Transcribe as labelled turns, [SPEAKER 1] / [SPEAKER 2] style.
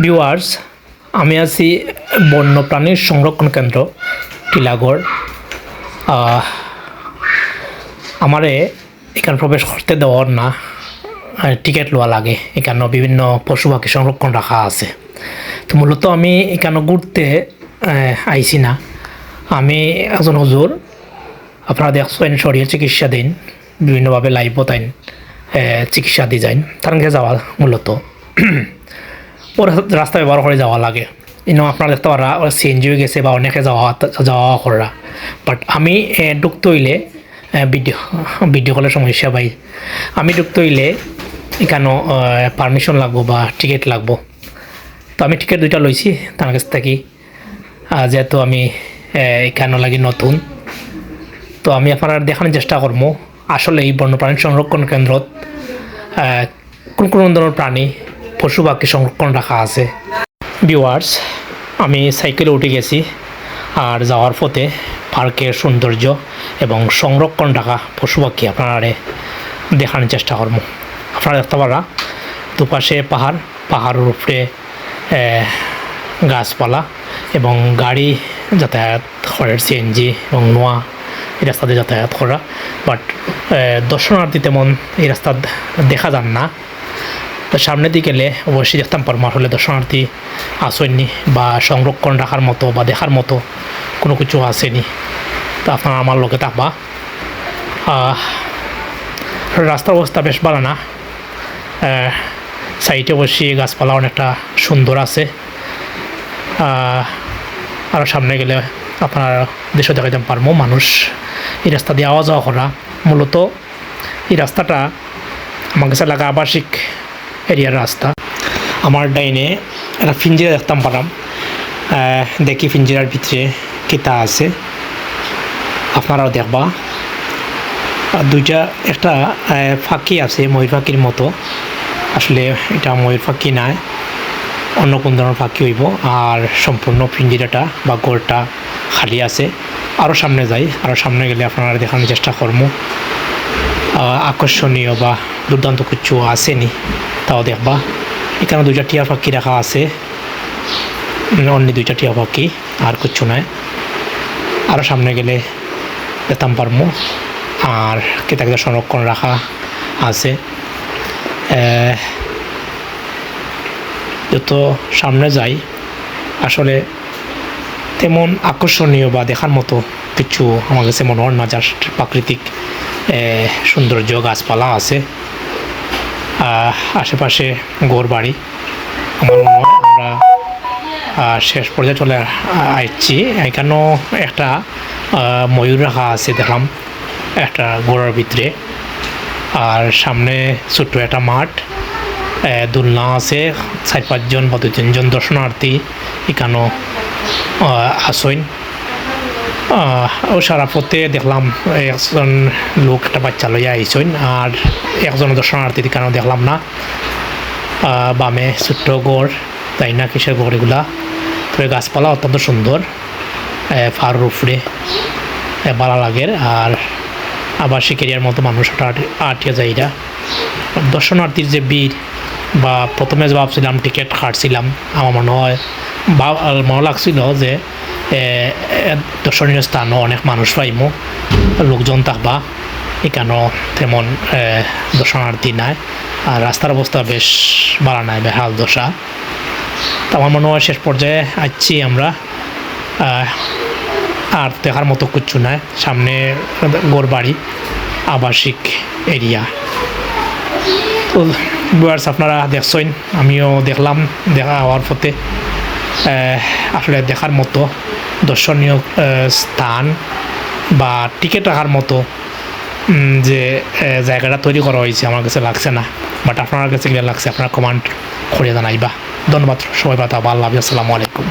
[SPEAKER 1] Viewers, আমি আছি বন্যপ্রাণীর সংরক্ষণ কেন্দ্র টিলাগড়। আমারে এখানে প্রবেশ করতে দেওয়ার না, টিকিট লওয়া লাগে। এখানে বিভিন্ন পশু পাখি সংরক্ষণ রাখা আছে। তো মূলত আমি এখানে ঘুরতে আইছি না। আমি একজন হুজুর, আপনারা দেখছেন শরীর চিকিৎসা দিন, বিভিন্নভাবে লাইভ তাইন চিকিৎসা দিয়ে যাইন, তার কাছে যাওয়া মূলত ওরা রাস্তা ব্যবহার করে যাওয়া লাগে। ইনো আপনারা দেখতে পারা ওরা সিএনজি হয়ে গেছে বা অনেকে যাওয়া করা। বাট আমি ঢুকতে হইলে ভিডিও কলের সমস্যা ভাই, আমি ঢুকতে হইলে এখানে পারমিশন লাগবো বা টিকিট লাগবো। তো আমি টিকিট দুইটা লইছি তার কাছ থেকে, যেহেতু আমি এখানে লাগি নতুন। তো আমি আপনারা দেখানোর চেষ্টা করবো আসলে এই বন্যপ্রাণী সংরক্ষণ কেন্দ্রত কোন কোন ধরনের প্রাণী পশু পাখি সংরক্ষণ রাখা আছে। ভিউয়ার্স, আমি সাইকেলে উঠে গেছি আর যাওয়ার পথে পার্কের সৌন্দর্য এবং সংরক্ষণ রাখা পশু পাখি আপনারা দেখানোর চেষ্টা করবো। আপনারা দেখতে পারা দুপাশে পাহাড়ের উপরে গাছপালা এবং গাড়ি যাতায়াত করে, সিএনজি এবং নোয়া এই রাস্তাতে যাতায়াত করা। বাট দর্শনার্থী তেমন এই রাস্তা দেখা যান না। তো সামনের দিকে গেলে অবশ্যই দেখতাম পারবো আসলে দর্শনার্থী আসেননি বা সংরক্ষণ রাখার মতো বা দেখার মতো কোনো কিছু আসেনি। তো আপনারা আমার লোকে থাকবা। রাস্তার অবস্থা বেশ ভালো না, সাইডে অবশ্যই গাছপালা অনেকটা সুন্দর আছে। আরও সামনে গেলে আপনার দৃশ্য দেখাইতে পারবো মানুষ এই রাস্তা দিয়ে আওয়া যাওয়া করা। মূলত এই রাস্তাটা আমার কাছে লাগা আবাসিক এরিয়ার রাস্তা। আমার ডাইনে একটা পিঞ্জিরা দেখতাম পারাম, দেখি পিঞ্জিরার ভিতরে কিতা আছে, আপনারাও দেখবা। দুইটা একটা ফাঁকি আছে ময়ূর ফাঁকির মতো, আসলে এটা ময়ূর ফাঁকি নয়, অন্য কোন ধরনের ফাঁকি হইব। আর সম্পূর্ণ পিঞ্জিরাটা বা গোলটা খালি আছে। আরও সামনে যাই, আরও সামনে গেলে আপনারা দেখানোর চেষ্টা করবো আকর্ষণীয় বা দুর্দান্ত কিছু আসেনি, তাও দেখবা। এখানে দুইটা টিয়া পাখি রাখা আছে, অন্য দুইটা টিয়া পাখি, আর কিছু নয়। আরও সামনে গেলে দেখতাম পারবো আর কেতা সংরক্ষণ রাখা আছে। যত সামনে যাই আসলে তেমন আকর্ষণীয় বা দেখার মতো কিছু আমার কাছে মনে হয় না। জাস্ট প্রাকৃতিক সৌন্দর্য, গাছপালা আছে, আশেপাশে ঘর বাড়ি। আমার মনে হয় আমরা শেষ পর্যায়ে চলে আসছি। এখানেও একটা ময়ূর রাখা আছে দেখলাম একটা ঘোড়ার ভিতরে। আর সামনে ছোট্ট একটা মাঠ, দোলনা আছে, 4-5 বা 2-3 দর্শনার্থী এখানেও আসেন। ও সারা পথে দেখলাম একজন লোক একটা বাচ্চা লইয়া আইসেন, আর একজন দর্শনার্থী এখানেও দেখলাম না। বামে ছোট্ট গড়, তাই না কিসের গড় এগুলা। তবে গাছপালা অত্যন্ত সুন্দর, পাহাড়ের উপরে ভালো লাগে। আর আবাসিক এরিয়ার মতো মানুষ আটিয়া যায়। এটা দর্শনার্থীর যে ভিড়, বা প্রথমে যে ভাবছিলাম টিকিট কাটছিলাম, আমার মনে হয় মনে লাগছিল যে দর্শনীয় স্থানও অনেক মানুষ পাইমো, লোকজন থাকবা। এখানেও তেমন দর্শনার্থী নাই, আর রাস্তার অবস্থা বেশ ভালো নাই, বেহাল দশা। তো আমার মনে হয় শেষ পর্যায়ে আসছি আমরা, আর দেখার মতো কিচ্ছু নাই। সামনে ঘর বাড়ি, আবাসিক এরিয়া। তো ভিউয়ার্স, আপনারা দেখছেন, আমিও দেখলাম, দেখা হওয়ার পথে আসলে দেখার মতো দর্শনীয় স্থান বা টিকিট রাখার মতো যে জায়গাটা তৈরি করা হয়েছে আমার কাছে লাগছে না। বাট আপনার কাছে গেলে লাগছে, আপনারা কমেন্ট করে জানাইবা। ধন্যবাদ সবাই, পাতা আল্লাহ হাফেজ, আসসালামু আলাইকুম।